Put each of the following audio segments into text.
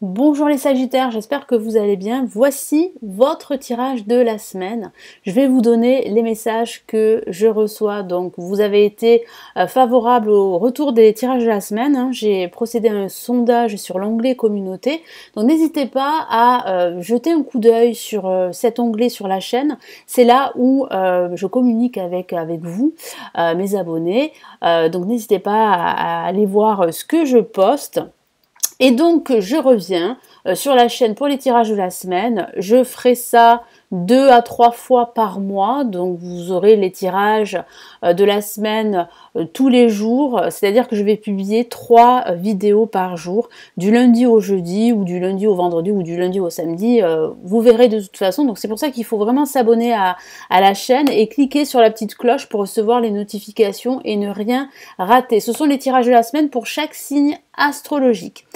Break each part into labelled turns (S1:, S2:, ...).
S1: Bonjour les Sagittaires, j'espère que vous allez bien. Voici votre tirage de la semaine. Je vais vous donner les messages que je reçois. Donc vous avez été favorable au retour des tirages de la semaine, hein. J'ai procédé à un sondage sur l'onglet communauté. Donc n'hésitez pas à jeter un coup d'œil sur cet onglet sur la chaîne. C'est là où je communique avec vous, mes abonnés. Donc n'hésitez pas à aller voir ce que je poste. Et donc, je reviens sur la chaîne pour les tirages de la semaine. Je ferai ça 2 à 3 fois par mois. Donc, vous aurez les tirages de la semaine tous les jours. C'est-à-dire que je vais publier 3 vidéos par jour, du lundi au jeudi, ou du lundi au vendredi, ou du lundi au samedi. Vous verrez de toute façon. Donc, c'est pour ça qu'il faut vraiment s'abonner à la chaîne et cliquer sur la petite cloche pour recevoir les notifications et ne rien rater. Ce sont les tirages de la semaine pour chaque signe astrologique.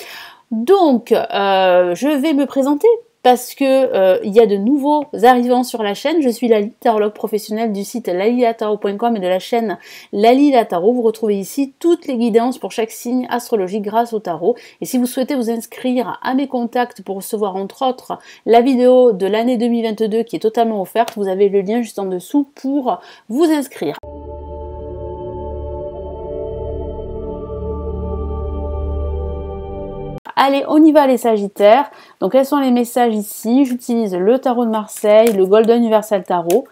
S1: Donc, je vais me présenter parce que il y a de nouveaux arrivants sur la chaîne. Je suis Lali, tarologue professionnelle du site lalilatarot.com et de la chaîne Lali la Tarot. Vous retrouvez ici toutes les guidances pour chaque signe astrologique grâce au tarot. Et si vous souhaitez vous inscrire à mes contacts pour recevoir entre autres la vidéo de l'année 2022 qui est totalement offerte, vous avez le lien juste en dessous pour vous inscrire. Allez, on y va les Sagittaires. Donc, quels sont les messages ici? J'utilise le tarot de Marseille, le Golden Universal Tarot.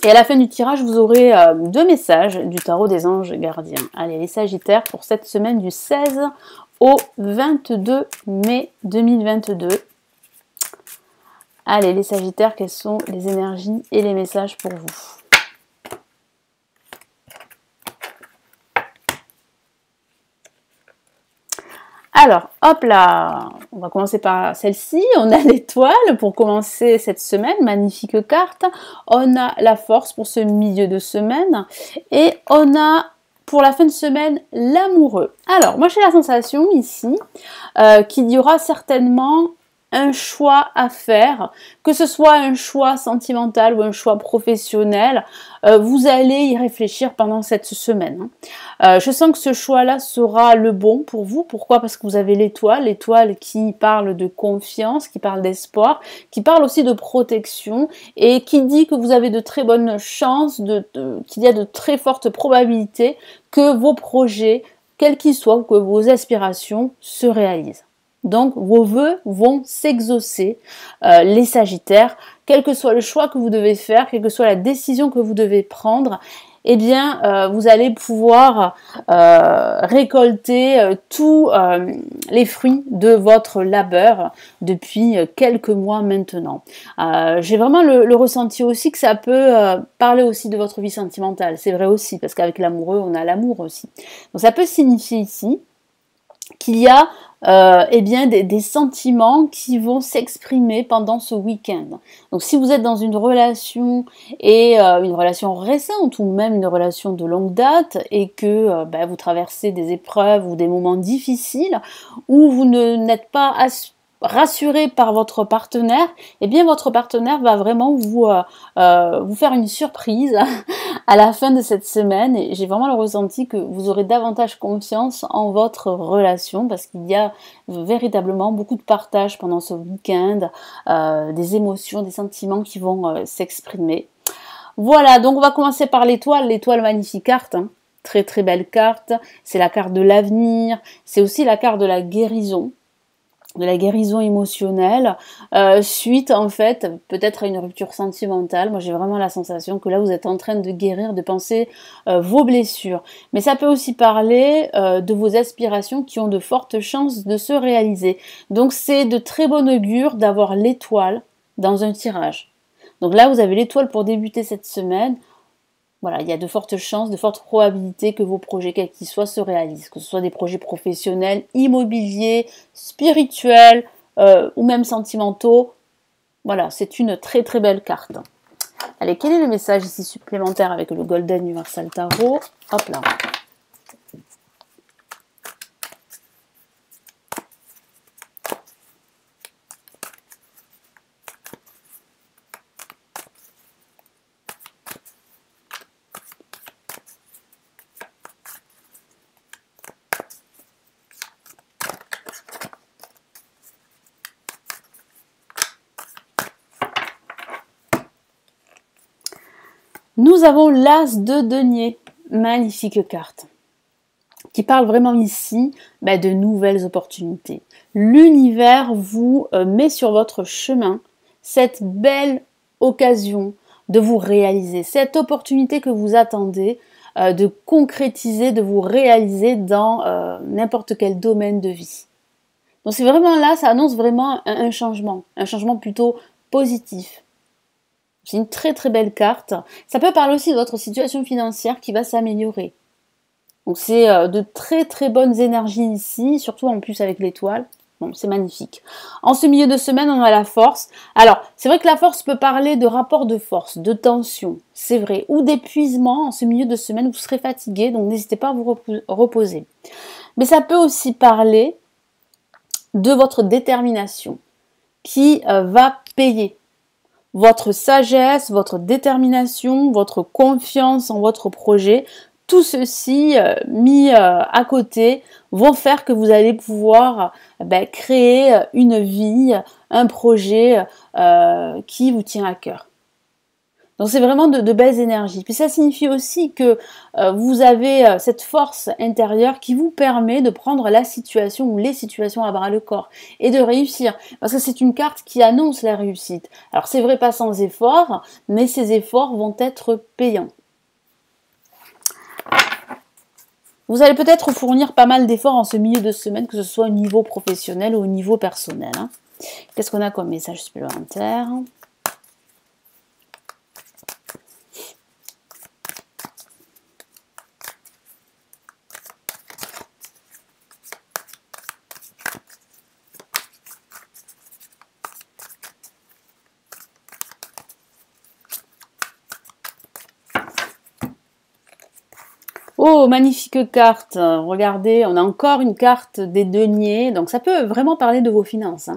S1: Et à la fin du tirage, vous aurez 2 messages du tarot des anges gardiens. Allez, les Sagittaires, pour cette semaine du 16 au 22 mai 2022. Allez, les Sagittaires, quelles sont les énergies et les messages pour vous? Alors, hop là, on va commencer par celle-ci. On a l'étoile pour commencer cette semaine, magnifique carte. On a la force pour ce milieu de semaine. Et on a, pour la fin de semaine, l'amoureux. Alors, moi j'ai la sensation ici qu'il y aura certainement un choix à faire, que ce soit un choix sentimental ou un choix professionnel, vous allez y réfléchir pendant cette semaine. Je sens que ce choix-là sera le bon pour vous. Pourquoi? Parce que vous avez l'étoile qui parle de confiance, qui parle d'espoir, qui parle aussi de protection et qui dit que vous avez de très bonnes chances, qu'il y a de très fortes probabilités que vos projets, quels qu'ils soient, ou que vos aspirations se réalisent. Donc, vos vœux vont s'exaucer, les Sagittaires, quel que soit le choix que vous devez faire, quelle que soit la décision que vous devez prendre, eh bien, vous allez pouvoir récolter tous les fruits de votre labeur depuis quelques mois maintenant. J'ai vraiment le ressenti aussi que ça peut parler aussi de votre vie sentimentale. C'est vrai aussi, parce qu'avec l'amoureux, on a l'amour aussi. Donc, ça peut signifier ici qu'il y a eh bien des sentiments qui vont s'exprimer pendant ce week-end. Donc si vous êtes dans une relation et une relation récente ou même une relation de longue date et que vous traversez des épreuves ou des moments difficiles où vous n'êtes pas rassuré par votre partenaire, eh bien votre partenaire va vraiment vous faire une surprise à la fin de cette semaine et j'ai vraiment le ressenti que vous aurez davantage confiance en votre relation parce qu'il y a véritablement beaucoup de partage pendant ce week-end, des émotions, des sentiments qui vont s'exprimer. Voilà, donc on va commencer par l'étoile, magnifique carte, hein. Très très belle carte, c'est la carte de l'avenir, c'est aussi la carte de la guérison émotionnelle, suite en fait peut-être à une rupture sentimentale. Moi j'ai vraiment la sensation que là vous êtes en train de guérir, de penser vos blessures. Mais ça peut aussi parler de vos aspirations qui ont de fortes chances de se réaliser. Donc c'est de très bon augure d'avoir l'étoile dans un tirage. Donc là vous avez l'étoile pour débuter cette semaine. Voilà, il y a de fortes chances, de fortes probabilités que vos projets, quels qu'ils soient, se réalisent. Que ce soit des projets professionnels, immobiliers, spirituels ou même sentimentaux. Voilà, c'est une très très belle carte. Allez, quel est le message ici supplémentaire avec le Golden Universal Tarot? Hop là. Nous avons l'As de denier, magnifique carte, qui parle vraiment ici de nouvelles opportunités. L'univers vous met sur votre chemin cette belle occasion de vous réaliser, cette opportunité que vous attendez, de concrétiser, de vous réaliser dans n'importe quel domaine de vie. Donc c'est vraiment là, ça annonce vraiment un changement plutôt positif. C'est une très très belle carte. Ça peut parler aussi de votre situation financière qui va s'améliorer. Donc c'est de très très bonnes énergies ici, surtout en plus avec l'étoile. Bon, c'est magnifique. En ce milieu de semaine, on a la force. Alors, c'est vrai que la force peut parler de rapport de force, de tension, c'est vrai, ou d'épuisement. En ce milieu de semaine, vous serez fatigué, donc n'hésitez pas à vous reposer. Mais ça peut aussi parler de votre détermination qui va payer. Votre sagesse, votre détermination, votre confiance en votre projet, tout ceci mis à côté vont faire que vous allez pouvoir créer une vie, un projet qui vous tient à cœur. Donc c'est vraiment de belles énergies. Puis ça signifie aussi que vous avez cette force intérieure qui vous permet de prendre la situation ou les situations à bras le corps et de réussir. Parce que c'est une carte qui annonce la réussite. Alors c'est vrai pas sans effort, mais ces efforts vont être payants. Vous allez peut-être fournir pas mal d'efforts en ce milieu de semaine, que ce soit au niveau professionnel ou au niveau personnel. Qu'est-ce qu'on a comme message supplémentaire ? Oh, magnifique carte. Regardez, on a encore une carte des deniers. Donc ça peut vraiment parler de vos finances.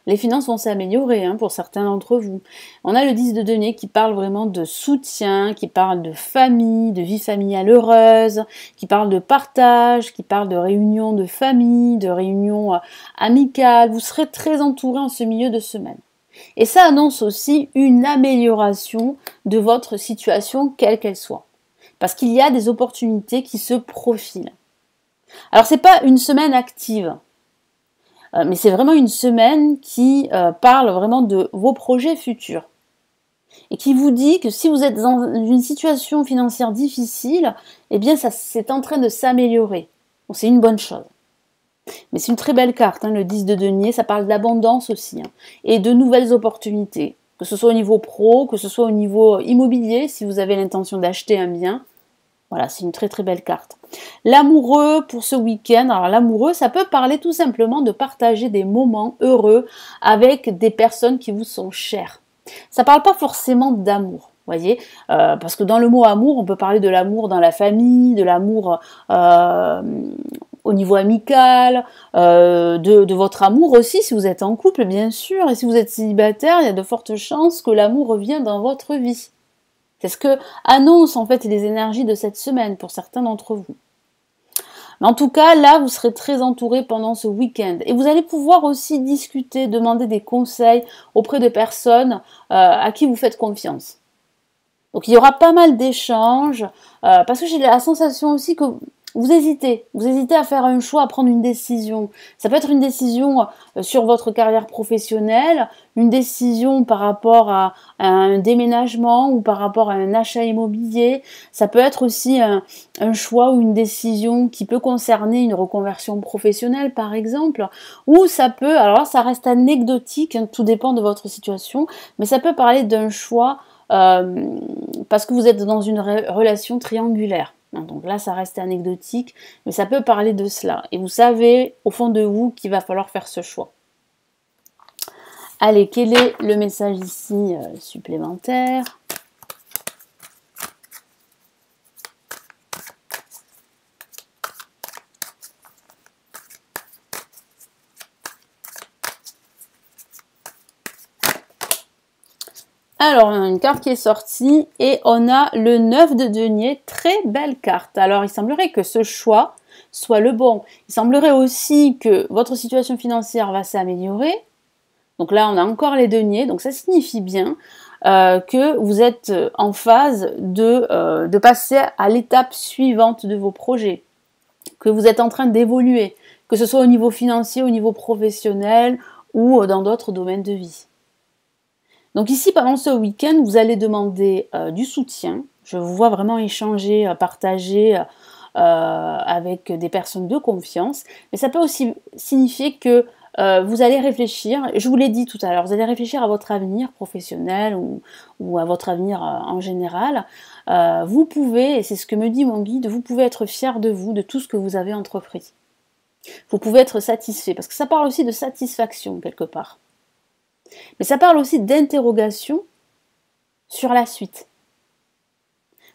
S1: Les finances vont s'améliorer pour certains d'entre vous. On a le 10 de denier qui parle vraiment de soutien, qui parle de famille, de vie familiale heureuse, qui parle de partage, qui parle de réunion de famille, de réunion amicale. Vous serez très entouré en ce milieu de semaine. Et ça annonce aussi une amélioration de votre situation, quelle qu'elle soit. Parce qu'il y a des opportunités qui se profilent. Alors c'est pas une semaine active, mais c'est vraiment une semaine qui parle vraiment de vos projets futurs. Et qui vous dit que si vous êtes dans une situation financière difficile, eh bien ça c'est en train de s'améliorer. Donc c'est une bonne chose. Mais c'est une très belle carte, le 10 de denier, ça parle d'abondance aussi, et de nouvelles opportunités. Que ce soit au niveau pro, que ce soit au niveau immobilier, si vous avez l'intention d'acheter un bien. Voilà, c'est une très très belle carte. L'amoureux pour ce week-end, alors l'amoureux, ça peut parler tout simplement de partager des moments heureux avec des personnes qui vous sont chères. Ça parle pas forcément d'amour, voyez, parce que dans le mot amour, on peut parler de l'amour dans la famille, de l'amour au niveau amical, de votre amour aussi, si vous êtes en couple, bien sûr, et si vous êtes célibataire, il y a de fortes chances que l'amour revienne dans votre vie. C'est ce que annoncent en fait les énergies de cette semaine pour certains d'entre vous. Mais en tout cas, là, vous serez très entouré pendant ce week-end. Et vous allez pouvoir aussi discuter, demander des conseils auprès de personnes à qui vous faites confiance. Donc il y aura pas mal d'échanges, parce que j'ai la sensation aussi que vous hésitez à faire un choix, à prendre une décision. Ça peut être une décision sur votre carrière professionnelle, une décision par rapport à un déménagement ou par rapport à un achat immobilier. Ça peut être aussi un choix ou une décision qui peut concerner une reconversion professionnelle par exemple. Ou ça peut, alors là ça reste anecdotique, tout dépend de votre situation, mais ça peut parler d'un choix parce que vous êtes dans une relation triangulaire. Donc là, ça reste anecdotique, mais ça peut parler de cela. Et vous savez, au fond de vous, qu'il va falloir faire ce choix. Allez, quel est le message ici supplémentaire ? Alors, on a une carte qui est sortie et on a le 9 de denier, très belle carte. Alors, il semblerait que ce choix soit le bon. Il semblerait aussi que votre situation financière va s'améliorer. Donc là, on a encore les deniers, donc ça signifie bien. que vous êtes en phase de passer à l'étape suivante de vos projets, que vous êtes en train d'évoluer, que ce soit au niveau financier, au niveau professionnel ou dans d'autres domaines de vie. Donc ici, pendant ce week-end, vous allez demander du soutien. Je vous vois vraiment échanger, partager avec des personnes de confiance. Mais ça peut aussi signifier que vous allez réfléchir, je vous l'ai dit tout à l'heure, vous allez réfléchir à votre avenir professionnel ou à votre avenir en général. Vous pouvez, et c'est ce que me dit mon guide, vous pouvez être fier de vous, de tout ce que vous avez entrepris. Vous pouvez être satisfait, parce que ça parle aussi de satisfaction quelque part. Mais ça parle aussi d'interrogation sur la suite.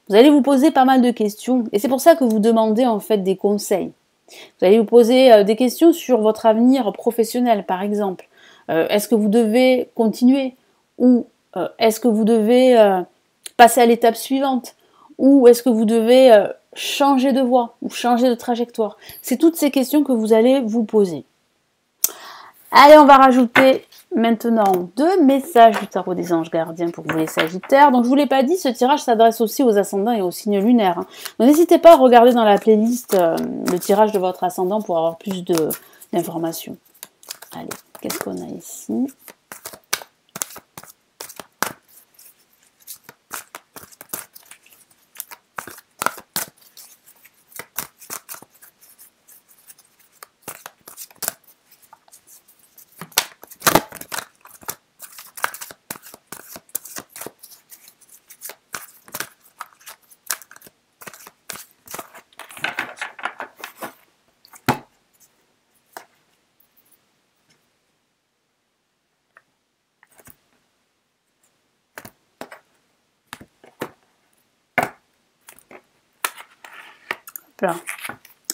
S1: Vous allez vous poser pas mal de questions, et c'est pour ça que vous demandez en fait des conseils. Vous allez vous poser des questions sur votre avenir professionnel, par exemple. Est-ce que vous devez continuer? Ou est-ce que vous devez passer à l'étape suivante? Ou est-ce que vous devez changer de voie ou changer de trajectoire? C'est toutes ces questions que vous allez vous poser. Allez, on va rajouter maintenant 2 messages du tarot des anges gardiens pour vous les sagittaires. Donc je vous l'ai pas dit, ce tirage s'adresse aussi aux ascendants et aux signes lunaires. Donc n'hésitez pas à regarder dans la playlist le tirage de votre ascendant pour avoir plus d'informations. Allez, qu'est-ce qu'on a ici?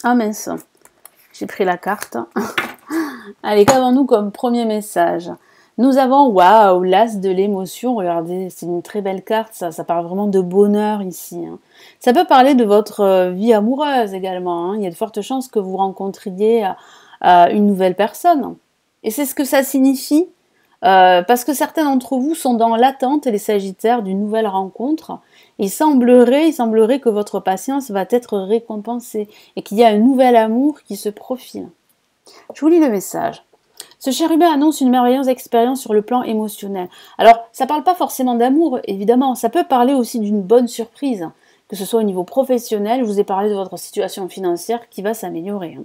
S1: Ah mince, j'ai pris la carte. Allez, qu'avons-nous comme premier message? Nous avons, waouh, l'as de l'émotion. Regardez, c'est une très belle carte, ça parle vraiment de bonheur ici. Ça peut parler de votre vie amoureuse également. Il y a de fortes chances que vous rencontriez une nouvelle personne. Et c'est ce que ça signifie, parce que certains d'entre vous sont dans l'attente, les Sagittaires, d'une nouvelle rencontre. Il semblerait que votre patience va être récompensée et qu'il y a un nouvel amour qui se profile. Je vous lis le message. Ce chérubin annonce une merveilleuse expérience sur le plan émotionnel. Alors, ça ne parle pas forcément d'amour, évidemment. Ça peut parler aussi d'une bonne surprise, que ce soit au niveau professionnel. Je vous ai parlé de votre situation financière qui va s'améliorer.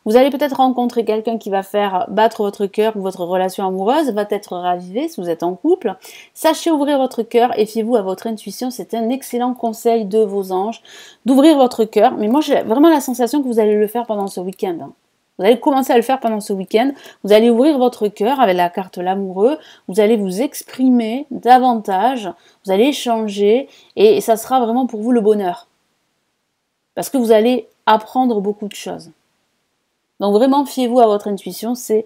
S1: Vous allez peut-être rencontrer quelqu'un qui va faire battre votre cœur ou votre relation amoureuse va être ravivée si vous êtes en couple. Sachez ouvrir votre cœur et fiez-vous à votre intuition. C'est un excellent conseil de vos anges d'ouvrir votre cœur. Mais moi, j'ai vraiment la sensation que vous allez le faire pendant ce week-end. Vous allez commencer à le faire pendant ce week-end. Vous allez ouvrir votre cœur avec la carte l'amoureux. Vous allez vous exprimer davantage. Vous allez échanger. Et ça sera vraiment pour vous le bonheur. Parce que vous allez apprendre beaucoup de choses. Donc vraiment, fiez-vous à votre intuition. C'est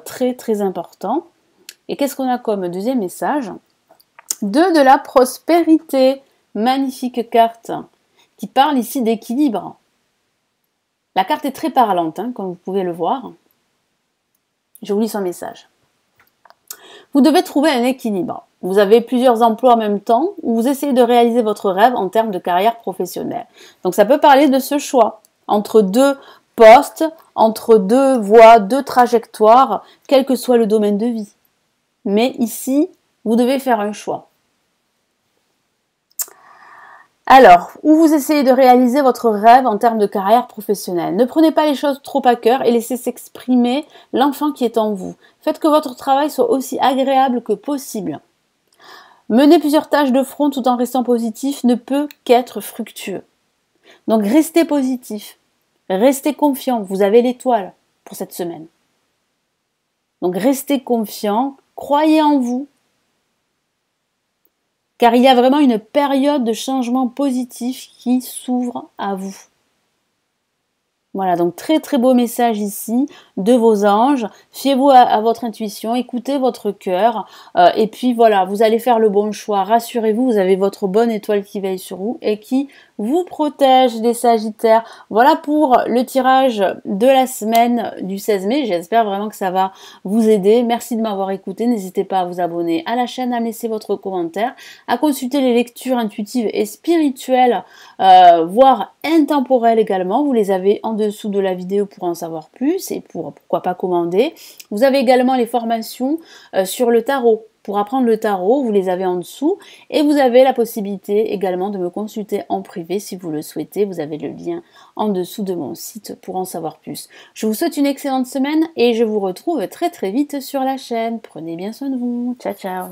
S1: très très important. Et qu'est-ce qu'on a comme deuxième message? 2 de la prospérité. Magnifique carte. Qui parle ici d'équilibre. La carte est très parlante, comme vous pouvez le voir. Je vous lis son message. Vous devez trouver un équilibre. Vous avez plusieurs emplois en même temps ou vous essayez de réaliser votre rêve en termes de carrière professionnelle. Donc ça peut parler de ce choix entre 2 postes, entre 2 voies, 2 trajectoires, quel que soit le domaine de vie. Mais ici, vous devez faire un choix. Alors, où vous essayez de réaliser votre rêve en termes de carrière professionnelle. Ne prenez pas les choses trop à cœur et laissez s'exprimer l'enfant qui est en vous. Faites que votre travail soit aussi agréable que possible. Mener plusieurs tâches de front tout en restant positif ne peut qu'être fructueux. Donc restez positif, restez confiant, vous avez l'étoile pour cette semaine. Donc restez confiant, croyez en vous. Car il y a vraiment une période de changement positif qui s'ouvre à vous. Voilà, donc très très beau message ici de vos anges. Fiez-vous à votre intuition, écoutez votre cœur. Et puis voilà, vous allez faire le bon choix. Rassurez-vous, vous avez votre bonne étoile qui veille sur vous et qui vous protège les Sagittaires. Voilà pour le tirage de la semaine du 16 mai. J'espère vraiment que ça va vous aider. Merci de m'avoir écouté. N'hésitez pas à vous abonner à la chaîne, à me laisser votre commentaire, à consulter les lectures intuitives et spirituelles, voire intemporelles également. Vous les avez en dessous de la vidéo pour en savoir plus et pourquoi pas commander. Vous avez également les formations sur le tarot. Pour apprendre le tarot, vous les avez en dessous et vous avez la possibilité également de me consulter en privé si vous le souhaitez. Vous avez le lien en dessous de mon site pour en savoir plus. Je vous souhaite une excellente semaine et je vous retrouve très très vite sur la chaîne. Prenez bien soin de vous. Ciao ciao.